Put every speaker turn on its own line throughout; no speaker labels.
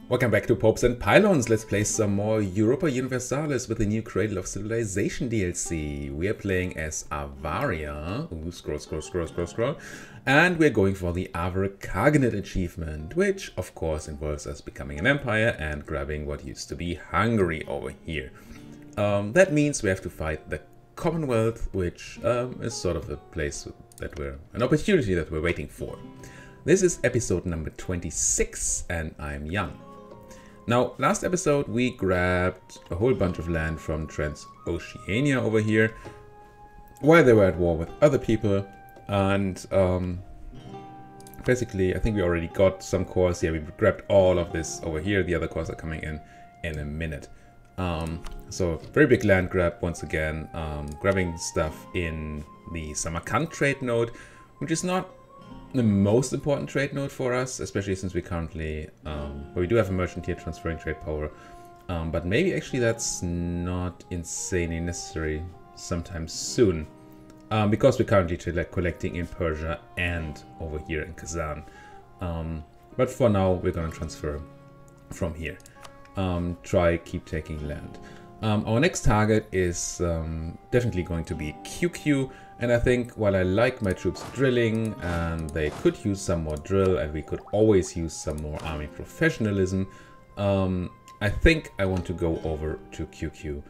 Welcome back to Popes and Pylons. Let's play some more Europa Universalis with the new Cradle of Civilization DLC. We are playing as Avaria. Ooh, scroll. And we're going for the Avar Khaganate achievement, which of course involves us becoming an empire and grabbing what used to be Hungary over here. That means we have to fight the Commonwealth, which is sort of a place that an opportunity that we're waiting for. This is episode number 26 and I'm Jan. Now, last episode we grabbed a whole bunch of land from Transoceania over here while they were at war with other people, and basically I think we already got some cores. Yeah, we grabbed all of this over here. The other cores are coming in a minute. So very big land grab once again, grabbing stuff in the Samarkand trade node, which is not the most important trade node for us, especially since we currently, well, we do have a merchant here transferring trade power, but maybe actually that's not insanely necessary sometime soon, because we're currently collecting in Persia and over here in Kazan. But for now, we're going to transfer from here. Keep taking land. Our next target is definitely going to be QQ. And I think while I like my troops drilling and they could use some more drill and we could always use some more army professionalism, I think I want to go over to QQ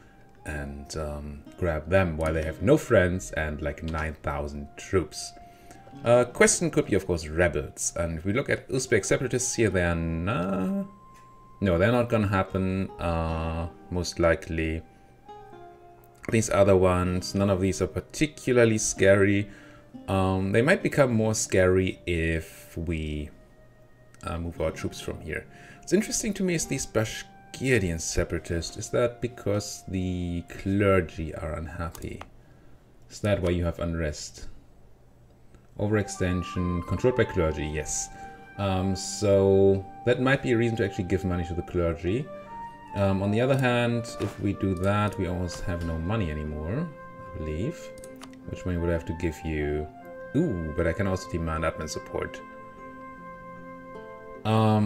and grab them while they have no friends and like 9,000 troops. Question could be, of course, rebels. And if we look at Uzbek separatists here, they're no, they're not gonna happen, most likely. These other ones, none of these are particularly scary. They might become more scary if we move our troops from here. What's interesting to me is these Bashkirian separatists. Is that because the clergy are unhappy? Is that why you have unrest? Overextension, controlled by clergy, yes. So that might be a reason to actually give money to the clergy. On the other hand, if we do that, we almost have no money anymore, I believe. Which money would I have to give you? Ooh, but I can also demand admin support. I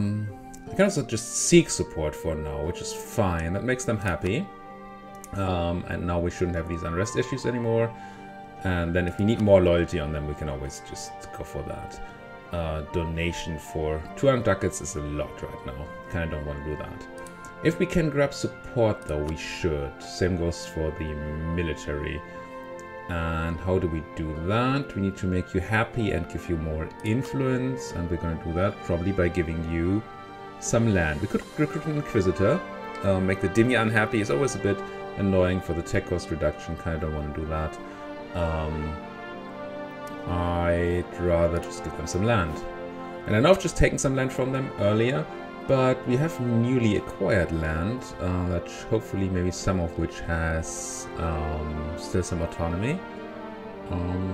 can also just seek support for now, which is fine. That makes them happy. And now we shouldn't have these unrest issues anymore. And then if we need more loyalty on them, we can always just go for that. Donation for 200 ducats is a lot right now. Kind of don't want to do that. If we can grab support though, we should. Same goes for the military. And how do we do that? We need to make you happy and give you more influence. And we're going to do that probably by giving you some land. We could recruit an Inquisitor. Make the Dhimmi unhappy is always a bit annoying for the tech cost reduction. Kind of don't want to do that. I'd rather just give them some land. And I know I've just taken some land from them earlier. But we have newly acquired land, that hopefully maybe some of which has still some autonomy,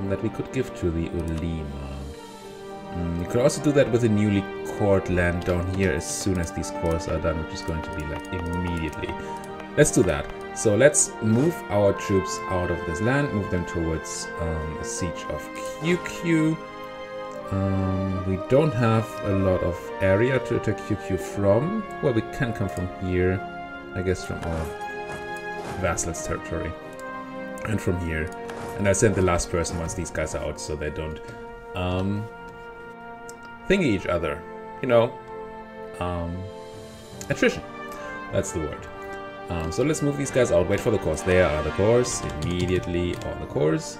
that we could give to the Ulema. You could also do that with the newly cored land down here as soon as these cores are done, which is going to be like immediately. Let's do that. So let's move our troops out of this land, move them towards a siege of QQ. We don't have a lot of area to attack QQ from. Well, we can come from here, I guess from our vassals territory. And from here. And I send the last person once these guys are out so they don't thingy each other. You know, attrition. That's the word. So let's move these guys out. Wait for the cores. There are the cores. Immediately all the cores.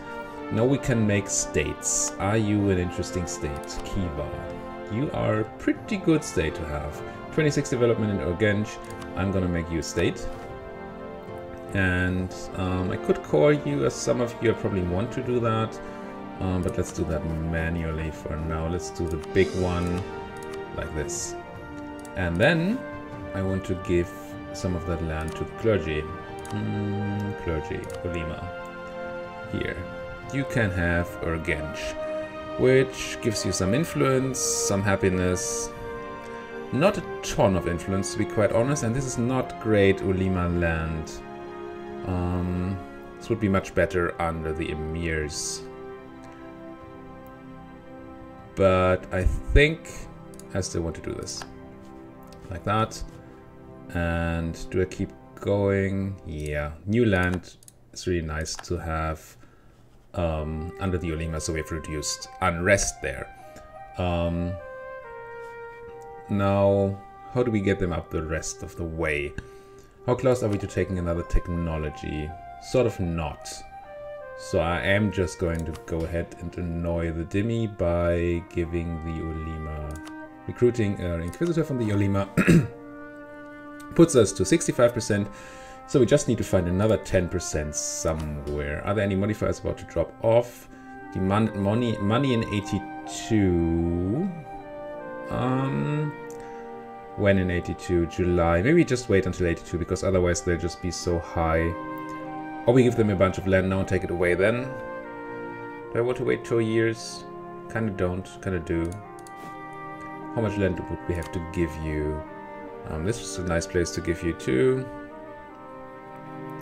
Now we can make states. Are you an interesting state? Kiva. You are a pretty good state to have. 26 development in Urgench. I'm gonna make you a state. And I could core you, as some of you probably want to do that. But let's do that manually for now. Let's do the big one like this. And then I want to give some of that land to the clergy. Clergy, Ulema. Here. You can have Urgench, which gives you some influence, some happiness. Not a ton of influence, to be quite honest, and this is not great Ulema land. This would be much better under the emirs. But I think I still want to do this. like that. And do I keep going? Yeah, new land. It's really nice to have under the Ulima, so we've reduced unrest there. Now, how do we get them up the rest of the way? How close are we to taking another technology? Sort of not. So I am just going to go ahead and annoy the Dhimmi by giving the Ulima, recruiting an Inquisitor from the Ulima. Puts us to 65%. So we just need to find another 10% somewhere. Are there any modifiers about to drop off? Demand money in 82. When in 82? July. Maybe just wait until 82, because otherwise they'll just be so high. Or we give them a bunch of land now and take it away then. Do I want to wait 2 years? Kinda don't, kinda do. How much land would we have to give you? This is a nice place to give you too.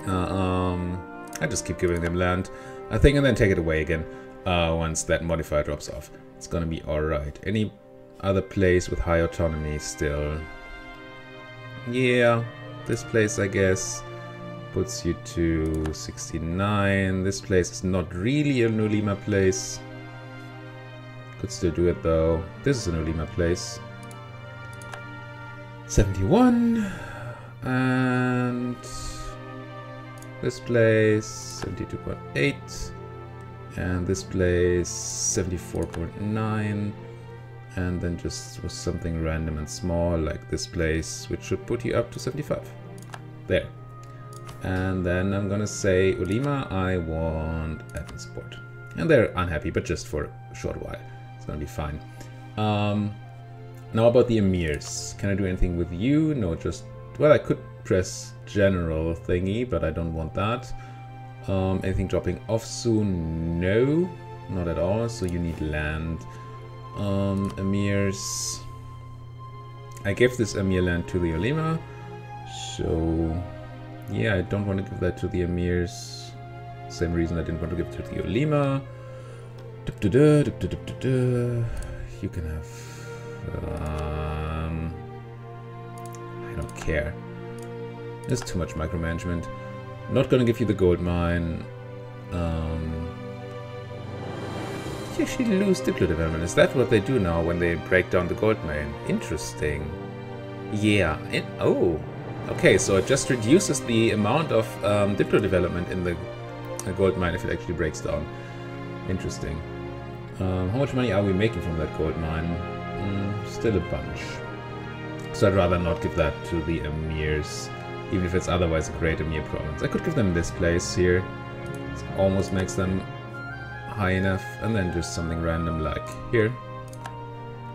I just keep giving them land, I think, and then take it away again once that modifier drops off. It's gonna be alright. Any other place with high autonomy still? Yeah, this place, I guess, puts you to 69. This place is not really a Ulima place. Could still do it though. This is an Ulima place. 71. And this place 72.8. And this place 74.9. And then just was something random and small like this place, which should put you up to 75. There. And then I'm gonna say, Ulima, I want admin support. And they're unhappy, but just for a short while. It's gonna be fine. Now about the emirs. Can I do anything with you? No, just, well, I could press general thingy, but I don't want that. Anything dropping off soon? No, not at all. So you need land. Emirs. I gave this emir land to the Ulima. So yeah, I don't want to give that to the emirs. Same reason I didn't want to give it to the Ulima. You can have... I don't care. There's too much micromanagement. Not gonna give you the gold mine. You actually lose Diplo development. Is that what they do now when they break down the gold mine? Interesting. Yeah. Oh. Okay, so it just reduces the amount of Diplo development in the gold mine if it actually breaks down. Interesting. How much money are we making from that gold mine? Still a bunch. So I'd rather not give that to the emirs, even if it's otherwise a great emir province. I could give them this place here. It almost makes them high enough, and then just something random like here.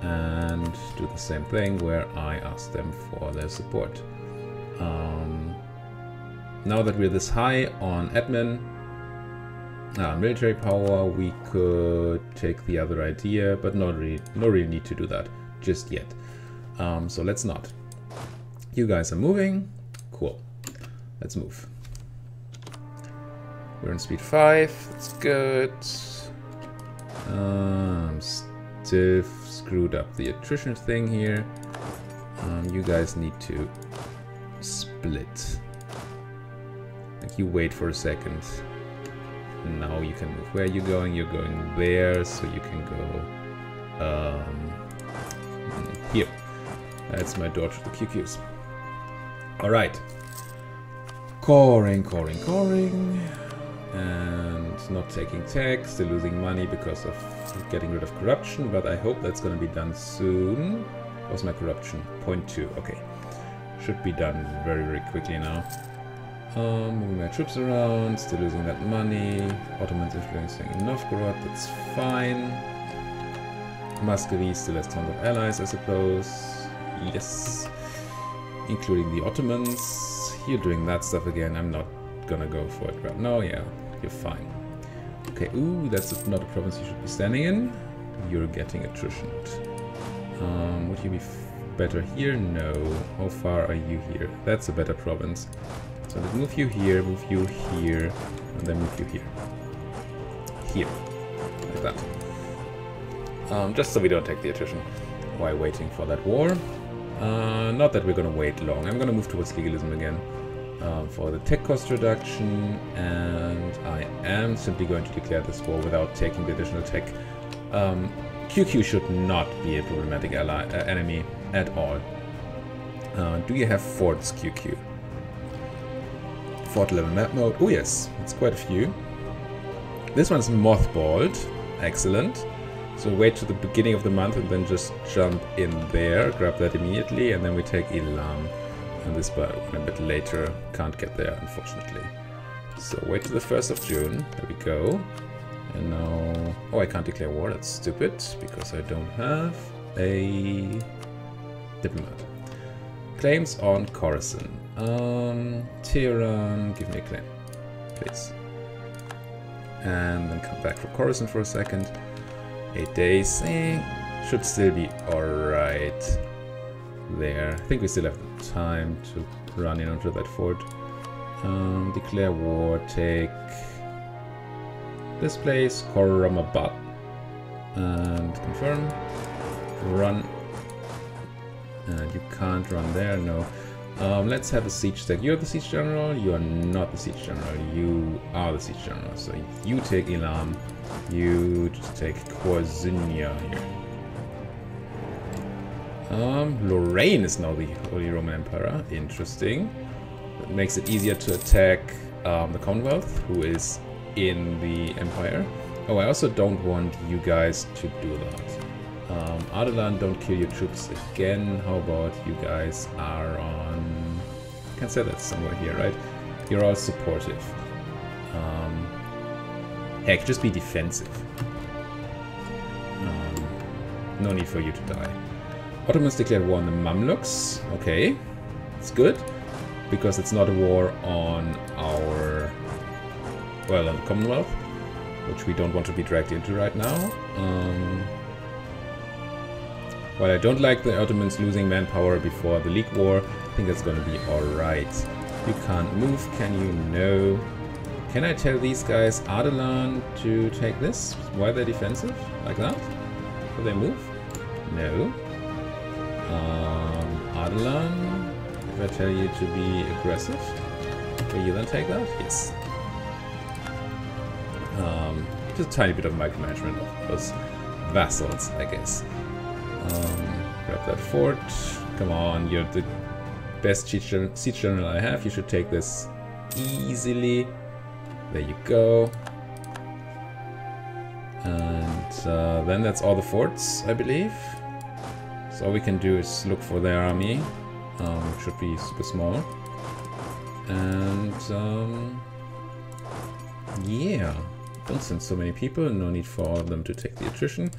And do the same thing where I ask them for their support. Now that we're this high on admin, military power, we could take the other idea, but no real need to do that just yet. So let's not. You guys are moving. Cool. Let's move. We're on speed 5. That's good. I'm still screwed up the attrition thing here. You guys need to split. Like, you wait for a second. Now you can move. Where are you going? You're going there, so you can go here. That's my door to the QQs. Alright. Coring. And not taking tax. They're losing money because of getting rid of corruption, but I hope that's going to be done soon. What's my corruption? 0.2. Okay. Should be done very, very quickly now. Moving my troops around, still losing that money. Ottomans influencing Novgorod, that's fine. Muscovy still has tons of allies, I suppose. Yes. Including the Ottomans. You're doing that stuff again. I'm not gonna go for it right now. Yeah, you're fine. Okay, ooh, that's not a province you should be standing in. You're getting attritioned. Would you be better here? No. How far are you here? That's a better province. So let's move you here, and then move you here. Here. Like that. Just so we don't take the attrition while waiting for that war. Not that we're gonna wait long. I'm gonna move towards legalism again for the tech cost reduction, and I am simply going to declare this war without taking the additional tech. QQ should not be a problematic enemy at all. Do you have forts, QQ? Fort level map mode. Oh yes, it's quite a few. This one's mothballed. Excellent. So wait to the beginning of the month and then just jump in there, grab that immediately, and then we take Elam. And this one a bit later. Can't get there, unfortunately. So wait to the 1st of June. There we go. And now... Oh, I can't declare war. That's stupid, because I don't have a diplomat. Claims on Coruscant. Tehran, give me a claim, please. And then come back for Coruscant for a second. 8 days, should still be alright there. I think we still have time to run into that fort. Declare war, take this place, Koramabad, and confirm. Run. And you can't run there, no. Let's have a siege tech. You're the siege general, you are not the siege general, you are the siege general. So you take Elam, you just take Korzinia here. Lorraine is now the Holy Roman Emperor. Interesting. That makes it easier to attack the Commonwealth, who is in the Empire. Oh, I also don't want you guys to do that. Ardalan, don't kill your troops again. How about you guys are on... I can say that somewhere here, right? You're all supportive. Heck, just be defensive. No need for you to die. Ottomans declared war on the Mamluks. Okay, it's good. Because it's not a war on our... well, on the Commonwealth. Which we don't want to be dragged into right now. While I don't like the Ottomans losing manpower before the League War, I think that's gonna be alright. You can't move, can you? No. Can I tell these guys, Ardalan, to take this? Why they're defensive? Like that? Will they move? No. Ardalan, if I tell you to be aggressive, will you then take that? Yes. Just a tiny bit of micromanagement of those vassals, I guess. Grab that fort. Come on, you're the best siege general I have. You should take this easily. There you go. And then that's all the forts, I believe. So all we can do is look for their army, which should be super small. And yeah, don't send so many people. No need for them to take the attrition.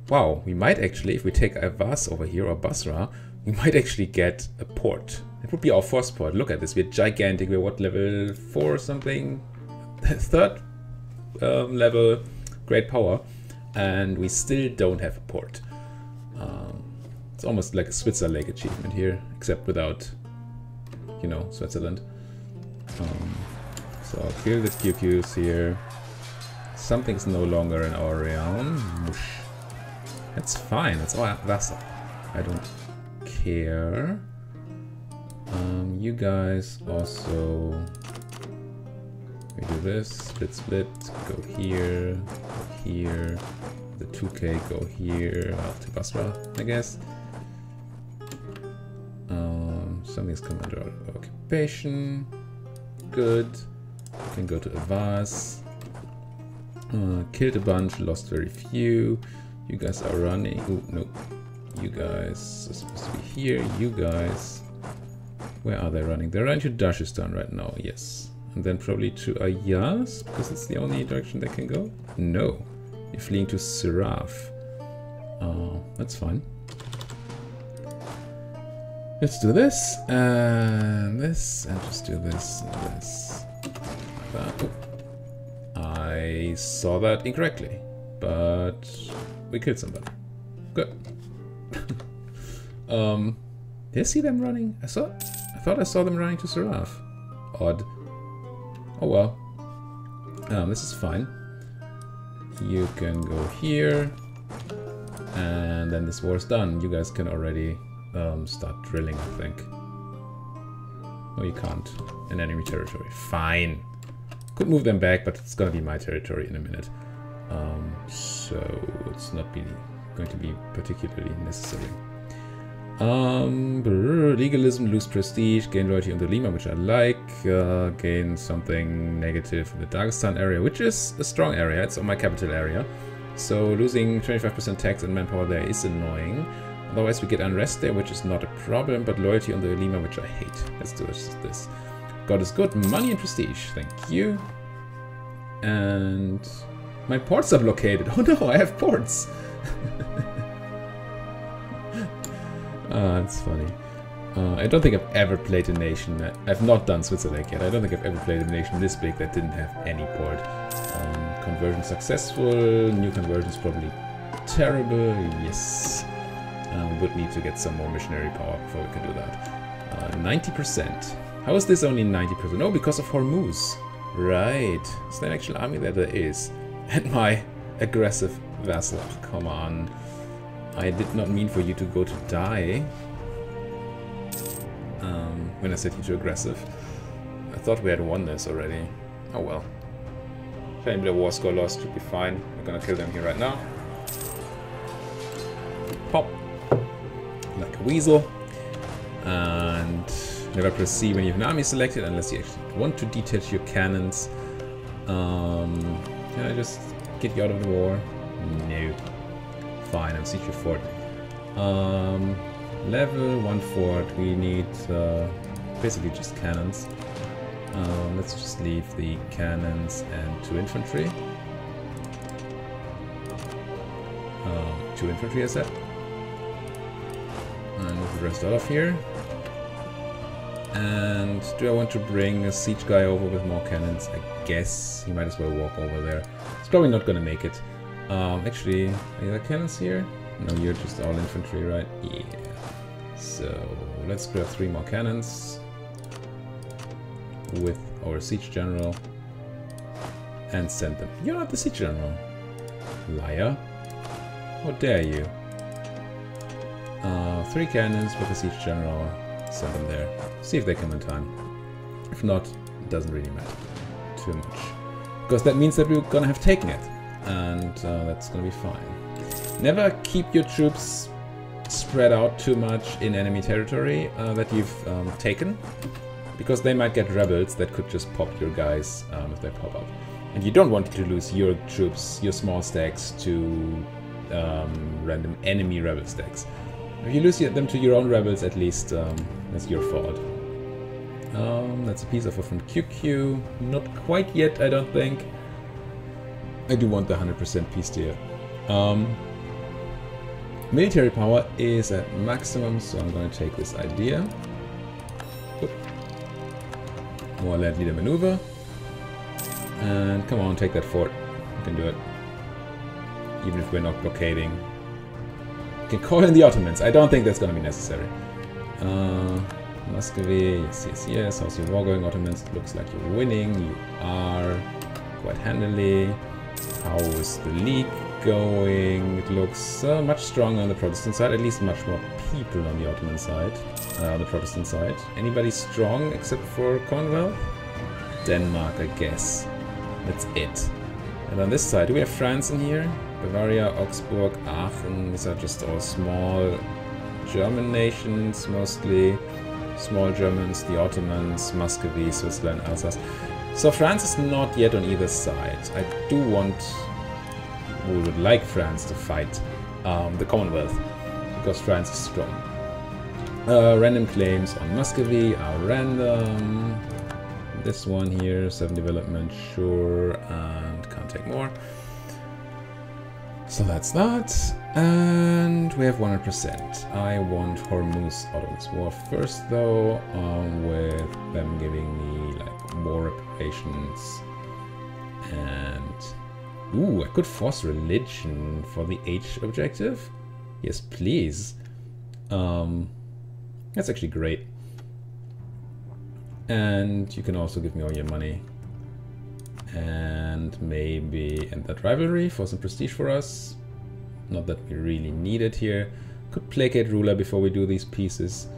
Wow, we might actually, if we take Avas over here, or Basra, we might actually get a port. It would be our first port. Look at this, we're gigantic. We're what, level 4 or something? Third level, great power. And we still don't have a port. It's almost like a Switzer Lake achievement here, except without, you know, Switzerland. So I'll kill the QQs here. Something's no longer in our realm. Whoosh. That's fine, that's our vassal. I don't care. You guys also... we do this, split, go here, the 2k go here, to Basra, I guess. Something's come under our occupation. Good. Can go to Avas. Killed a bunch, lost very few. You guys are running. Oh, no. You guys are supposed to be here. You guys... where are they running? They're running to Dashistan right now, yes. And then probably to Ayaz, because it's the only direction they can go? No. You're fleeing to Siraf. That's fine. Let's do this, and just do this, and this. Like that. Oh. I saw that incorrectly, but we killed somebody. Good. Did I see them running? I thought I saw them running to Siraf. Odd. Oh well. This is fine. You can go here. And then this war is done. You guys can already start drilling, I think. No, you can't. In enemy territory. Fine. Could move them back, but it's gonna be my territory in a minute. So it's not going to be particularly necessary. Legalism, lose prestige, gain loyalty on the Lima, which I like. Gain something negative in the Dagestan area, which is a strong area. It's on my capital area. So losing 25% tax and manpower there is annoying. Otherwise we get unrest there, which is not a problem, but loyalty on the Lima, which I hate. Let's do this. God is good. Money and prestige. Thank you. And my ports are blockaded. Oh no, I have ports. That's funny. I don't think I've ever played a nation. I've not done Switzerland yet. I don't think I've ever played a nation this big that didn't have any port. Conversion successful. New conversions probably terrible. Yes. We would need to get some more missionary power before we can do that. 90%. How is this only 90%? Oh, because of Hormuz. Right. Is there an actual army there? There is. And my aggressive vassal. Come on. I did not mean for you to go to die. When I said you too aggressive. I thought we had won this already. Oh well. Maybe the war score lost should be fine. We're gonna kill them here right now. Pop. Like a weasel. And never press C when you have an army selected unless you actually want to detach your cannons. Can I just get you out of the war? No. Fine, I'm siege your fort. Level 1 fort. We need basically just cannons. Let's just leave the cannons and 2 infantry. 2 infantry, I said. And move the rest out of here. And do I want to bring a siege guy over with more cannons? I guess he might as well walk over there. It's probably not gonna make it. Actually, are there cannons here? No, you're just all infantry, right? Yeah. So let's grab 3 more cannons with our siege general and send them. You're not the siege general, liar! How dare you? 3 cannons with the siege general. Send them there. See if they come in time. If not, it doesn't really matter too much, because that means that we're gonna have taken it, and that's gonna be fine. Never keep your troops spread out too much in enemy territory that you've taken, because they might get rebels that could just pop your guys if they pop up. And you don't want to lose your troops, your small stacks, to random enemy rebel stacks. If you lose them to your own rebels, at least that's your fault. That's a piece offer from QQ. Not quite yet, I don't think. I do want the 100% peace deal. Military power is at maximum, so I'm going to take this idea. Oop. More land leader maneuver. And come on, take that fort. You can do it. Even if we're not blockading. You can call in the Ottomans. I don't think that's going to be necessary. Muscovy, yes. How's your war going, Ottomans? It looks like you're winning. You are quite handily. How is the League going? It looks much stronger on the Protestant side. At least much more people on the Ottoman side. The Protestant side. Anybody strong except for Commonwealth? Denmark, I guess. That's it. And on this side, do we have France in here? Bavaria, Augsburg, Aachen. These are just all small German nations, mostly. Small Germans, the Ottomans, Muscovy, Switzerland, Alsace. So France is not yet on either side. I do want, we would like France to fight the Commonwealth, because France is strong. Random claims on Muscovy are random. This one here, 7 development, sure, and can't take more. So that's that, and we have 100%. I want Hormuz out of this war first, though, with them giving me like more reparations. And ooh, I could force religion for the H objective. Yes, please. That's actually great. And you can also give me all your money. And maybe end that rivalry for some prestige for us. Not that we really need it here. Could placate ruler before we do these pieces.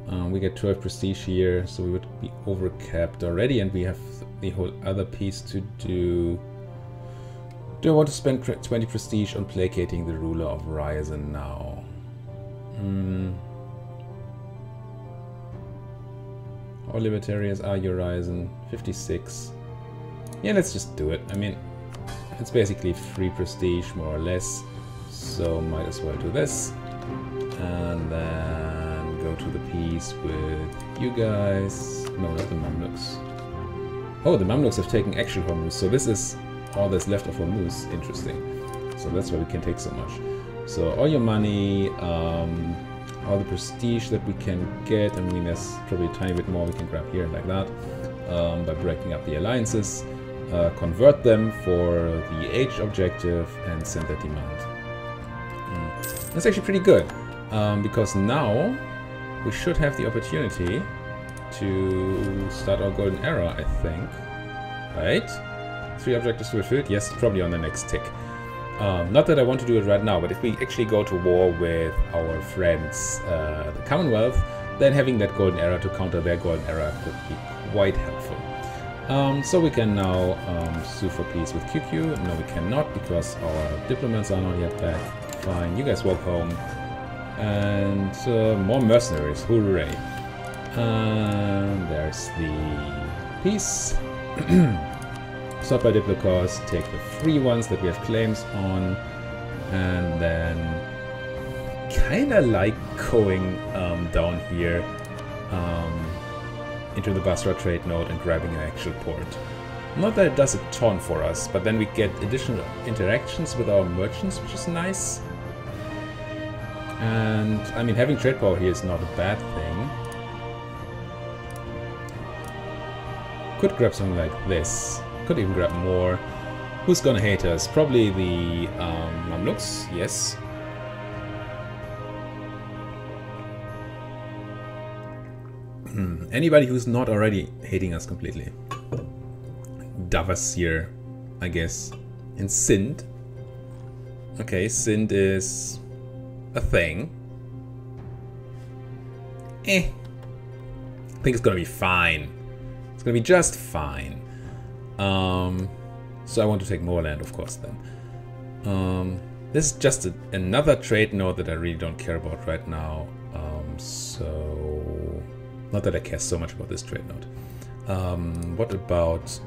We get 12 prestige here, so we would be overcapped already, and we have the whole other piece to do. Do I want to spend 20 prestige on placating the ruler of Ryzen now? All libertarians are your Ryzen. 56. Yeah, let's just do it. I mean, it's basically free prestige, more or less. So might as well do this. And then go to the piece with you guys. No, not the Mamluks. Oh, the Mamluks have taken actual Hormuz. So this is all that's left of Hormuz. Interesting. So that's why we can take so much. So all your money, all the prestige that we can get. I mean, there's probably a tiny bit more we can grab here like that. By breaking up the alliances. Convert them for the age objective and send that demand. That's actually pretty good. Because now we should have the opportunity to start our golden era, I think. Right? 3 objectives fulfilled? Yes, probably on the next tick. Not that I want to do it right now, but if we actually go to war with our friends, the Commonwealth, then having that golden era to counter their golden era could be quite helpful. So we can now sue for peace with QQ. No, we cannot, because our diplomats are not yet back. Fine, you guys walk home. And more mercenaries, hooray. And there's the peace. Sort by diplocause, take the free ones that we have claims on. And then kinda like going down here into the Basra trade node and grabbing an actual port. Not that it does a ton for us, but then we get additional interactions with our merchants, which is nice. And, I mean, having trade power here is not a bad thing. Could grab something like this. Could even grab more. Who's gonna hate us? Probably the Mamluks, yes. Anybody who's not already hating us completely. Davasir, I guess. And Sind. Okay, Sind is a thing. I think it's gonna be fine. It's gonna be just fine. So I want to take more land, of course, then. This is just another trade node that I really don't care about right now. So... Not that I care so much about this trade node. What about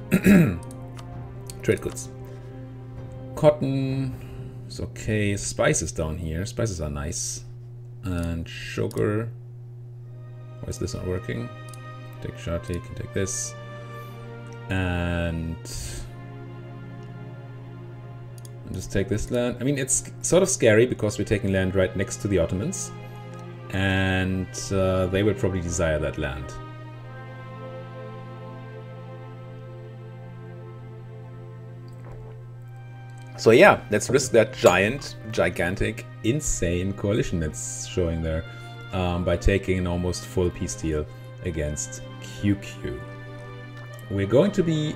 trade goods? Cotton is okay. Spices down here. Spices are nice. And sugar. Why is this not working? Take Shati, can take this. And just take this land. I mean, it's sort of scary because we're taking land right next to the Ottomans. And they will probably desire that land. So yeah, let's risk that gigantic, insane coalition that's showing there by taking an almost full peace deal against QQ. We're going to be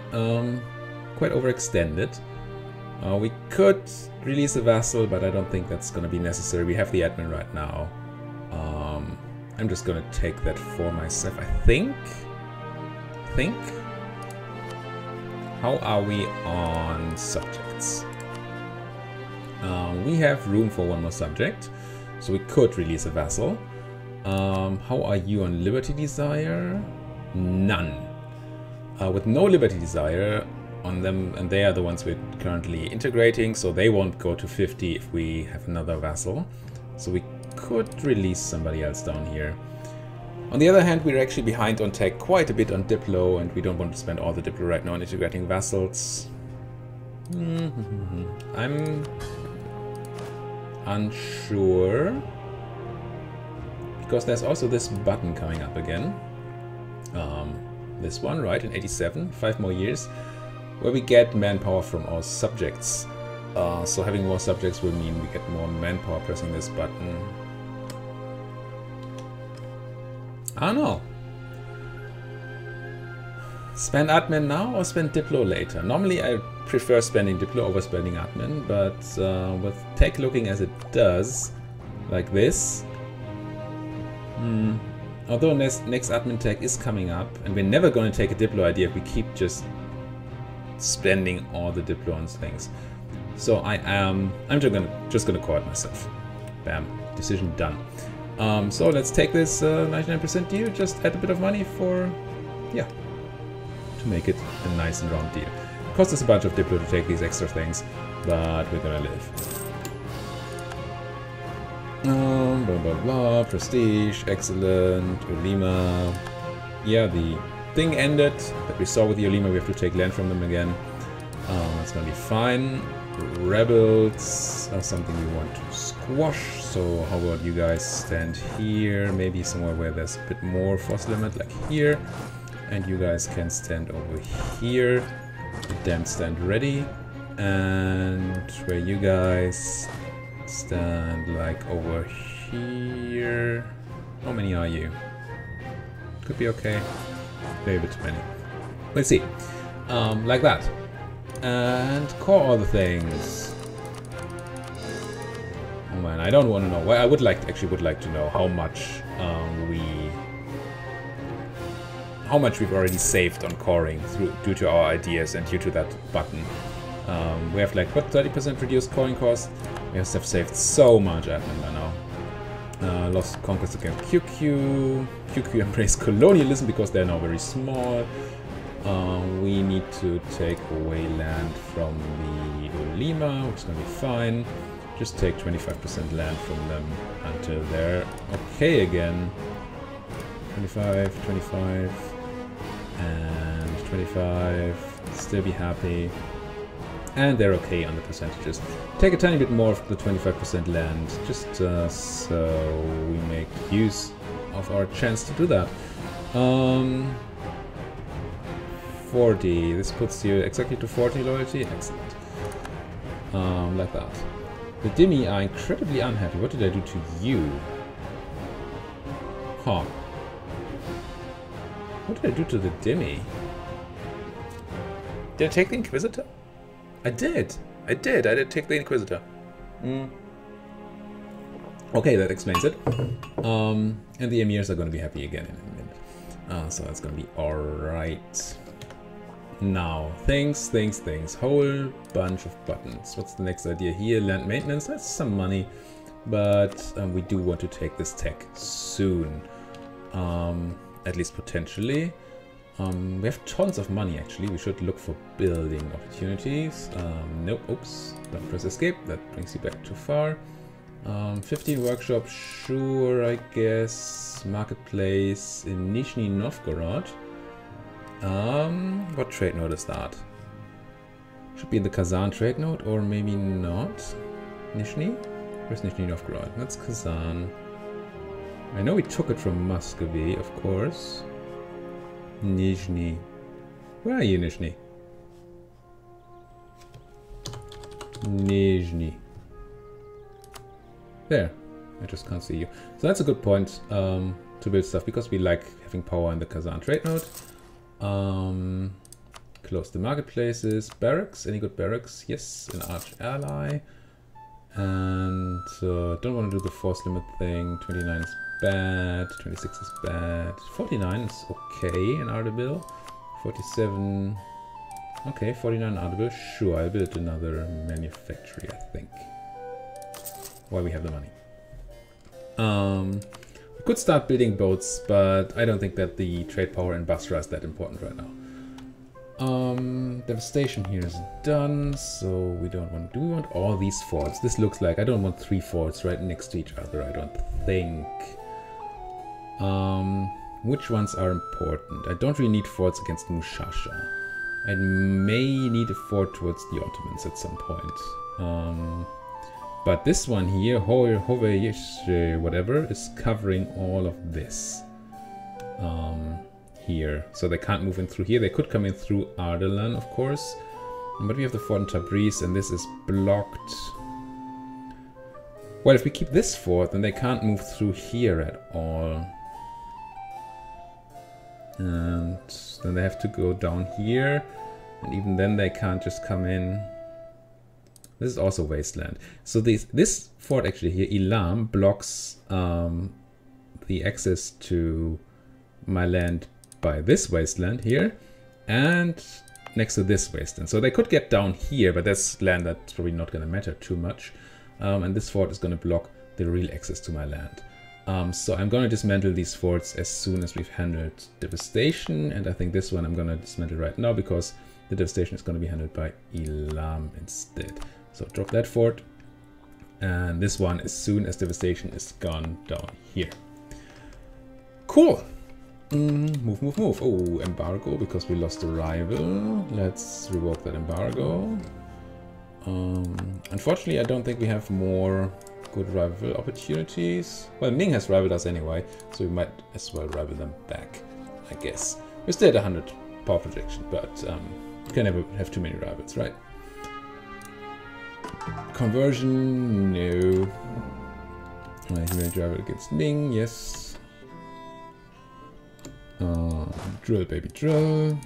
quite overextended. We could release a vassal, but I don't think that's going to be necessary. We have the admin right now. I'm just going to take that for myself, I think. How are we on subjects? We have room for one more subject, so we could release a vassal. How are you on Liberty Desire? None. With no Liberty Desire on them, and they are the ones we're currently integrating, so they won't go to 50 if we have another vassal. So we could release somebody else down here. On the other hand, we're actually behind on tech quite a bit on Diplo, and we don't want to spend all the Diplo right now on integrating vassals. I'm unsure, because there's also this button coming up again. This one, right, in 87, 5 more years, where we get manpower from our subjects. So having more subjects will mean we get more manpower pressing this button. I don't know. Spend admin now or spend Diplo later? Normally I prefer spending Diplo over spending admin, but with tech looking as it does, like this, although next admin tech is coming up, and we're never going to take a Diplo idea if we keep just spending all the Diplo on things. So I'm just gonna call it myself. Bam, decision done. So let's take this 99% deal, just add a bit of money for, yeah, to make it a nice and round deal. It costs us a bunch of Diplo to take these extra things, but we're gonna live. Blah blah blah, prestige, excellent, Ulima. Yeah, the thing ended that we saw with the Ulima, we have to take land from them again. That's gonna be fine. Rebels are something we want to squash, so how about you guys stand here, maybe somewhere where there's a bit more force limit, like here. And you guys can stand over here. Then stand ready. And where you guys stand like over here. How many are you? Could be okay. Maybe a bit too many. Let's see. Like that. And core all the things. Oh man, I don't want to know. Well, I would like to know how much we've already saved on coring due to our ideas and due to that button. We have like what, 30% reduced coring cost. We have saved so much admin by now. Lost conquest against QQ. QQ embraced colonialism because they're now very small. We need to take away land from the Ulima, which is gonna be fine. Just take 25% land from them until they're okay again. 25, 25. And 25, still be happy, and they're okay on the percentages. Take a tiny bit more of the 25% land, just so we make use of our chance to do that. 40, this puts you exactly to 40 loyalty, excellent. Like that. The Dimi are incredibly unhappy. What did I do to you? Huh. What did I do to the Dimi? Did I take the Inquisitor? I did. I did take the Inquisitor. Okay, that explains it. And the Emirs are going to be happy again in a minute. So that's going to be alright. Now, things. Whole bunch of buttons. What's the next idea here? Land maintenance. That's some money. But we do want to take this tech soon. At least potentially. We have tons of money actually. We should look for building opportunities. Nope, oops. Don't press escape. That brings you back too far. 15 workshops, sure, I guess. Marketplace in Nizhny Novgorod. What trade node is that? Should be in the Kazan trade node, or maybe not. Nizhny? Where's Nizhny Novgorod? That's Kazan. I know we took it from Muscovy, of course. Nizhny. Where are you, Nizhny? Nizhny. There. I just can't see you. So that's a good point to build stuff, because we like having power in the Kazan trade node. Close the marketplaces. Barracks. Any good barracks? Yes, an arch ally. And don't want to do the force limit thing. 29 is bad. 26 is bad. 49 is okay in Ardabil. 47. Okay, 49 Ardabil. Sure, I'll build another manufactory, I think. While we have the money. We could start building boats, but I don't think that the trade power in Basra is that important right now. Devastation here is done, so we don't want... Do we want all these forts? This looks like... I don't want 3 forts right next to each other, I don't think. Which ones are important? I don't really need forts against Mushasha. I may need a fort towards the Ottomans at some point. But this one here, whatever, is covering all of this. Here. So they can't move in through here. They could come in through Ardalan, of course. But we have the fort in Tabriz, and this is blocked. Well, if we keep this fort, then they can't move through here at all. And then they have to go down here. And even then they can't just come in. This is also wasteland. So this fort actually here, Elam, blocks the access to my land by this wasteland here. And next to this wasteland. So they could get down here, but that's land that's probably not going to matter too much. And this fort is going to block the real access to my land. So I'm going to dismantle these forts as soon as we've handled devastation. And I think this one I'm going to dismantle right now because the devastation is going to be handled by Elam instead. So drop that fort. And this one as soon as devastation is gone down here. Cool. Move, move, move. Oh, embargo because we lost a rival. Let's revoke that embargo. Unfortunately, I don't think we have more good rival opportunities. Well, Ming has rivaled us anyway, so we might as well rival them back, I guess. We're still at 100 power projection, but you can never have too many rivals, right? Conversion, no. Humanity rival against Ming, yes. Drill, baby, drill.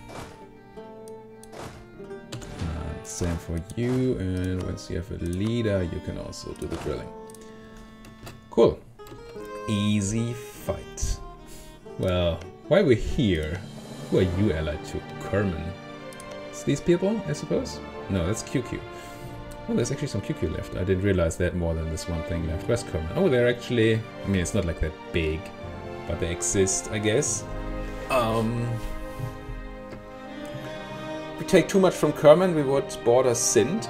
Same for you, and once you have a leader, you can also do the drilling. Cool. Easy fight. Well, while we're here, who are you allied to? Kerman. It's these people, I suppose? No, that's QQ. Oh, there's actually some QQ left. I didn't realize they had more than this one thing left. Where's Kerman? Oh, they're actually... I mean, it's not like that big, but they exist, I guess. If we take too much from Kerman, we would border Sind.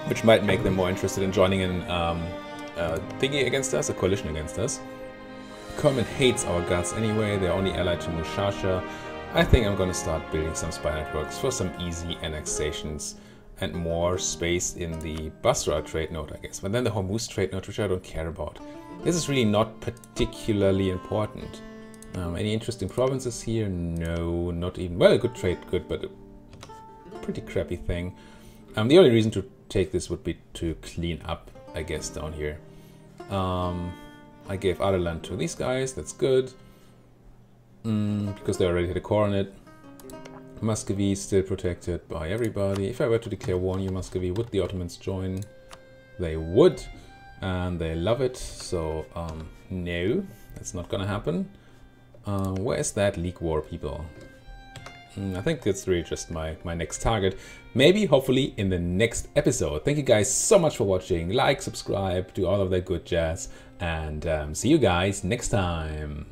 Which might make them more interested in joining in thingy against us, a coalition against us. Kerman hates our guts anyway, they're only allied to Mushasha. I think I'm gonna start building some spy networks for some easy annexations and more space in the Basra trade node, I guess. But then the Hormuz trade node, which I don't care about. This is really not particularly important. Any interesting provinces here? No, not even. Well, a good trade, good, but a pretty crappy thing. The only reason to take this would be to clean up, I guess, down here. I gave other land to these guys, that's good. Because they already had a core on it. Muscovy is still protected by everybody. If I were to declare war on you, Muscovy, would the Ottomans join? They would. And they love it, so no, that's not gonna happen. Where is that League War, people? I think it's really just my next target. Maybe, hopefully, in the next episode. Thank you guys so much for watching. Like, subscribe, do all of that good jazz. And see you guys next time.